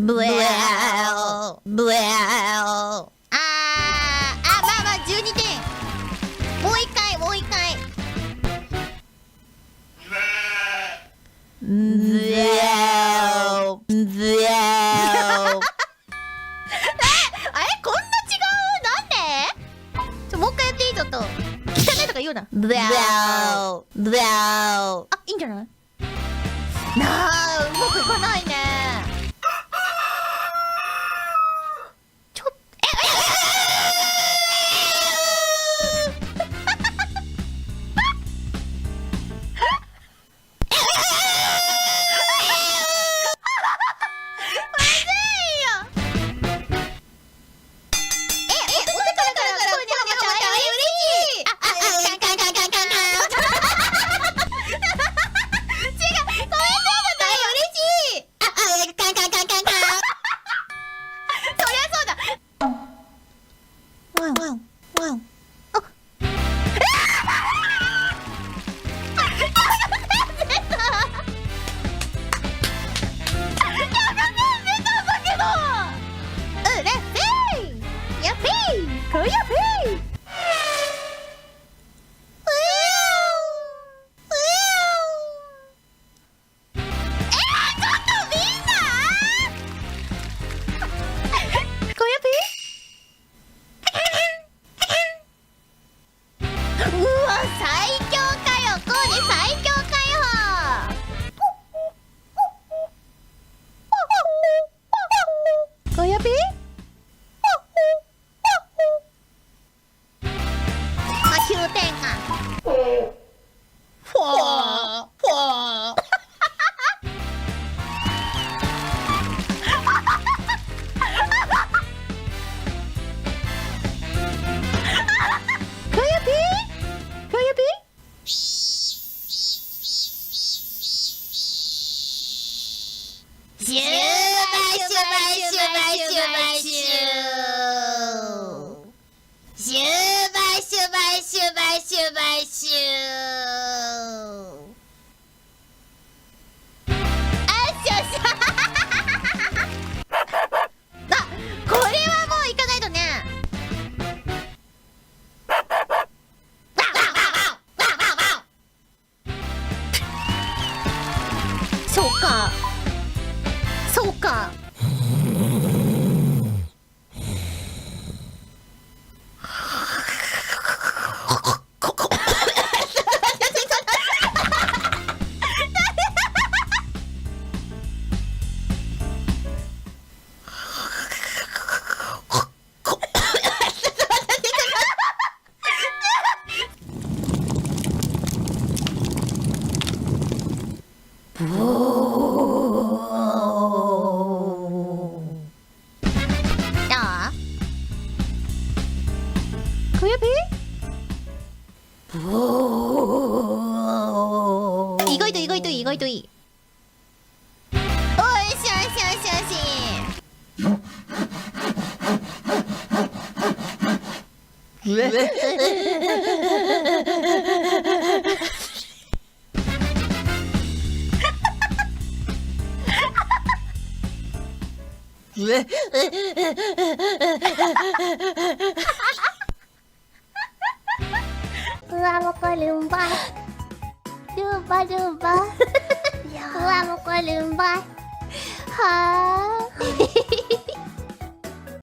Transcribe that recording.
ブエーブエー。まあ12点。もう一回もう一回。ズエーズエー。あれこんな違う？なんで？もう一回やっていい？ちょっと汚いとか言うな。ブエーブエー。あ、いいんじゃない？なあ、うまくいかないね。そうか。意外といい。おいしよしよしよし。うわもうこれルンバルンバルンバうわもうこれルンバはあ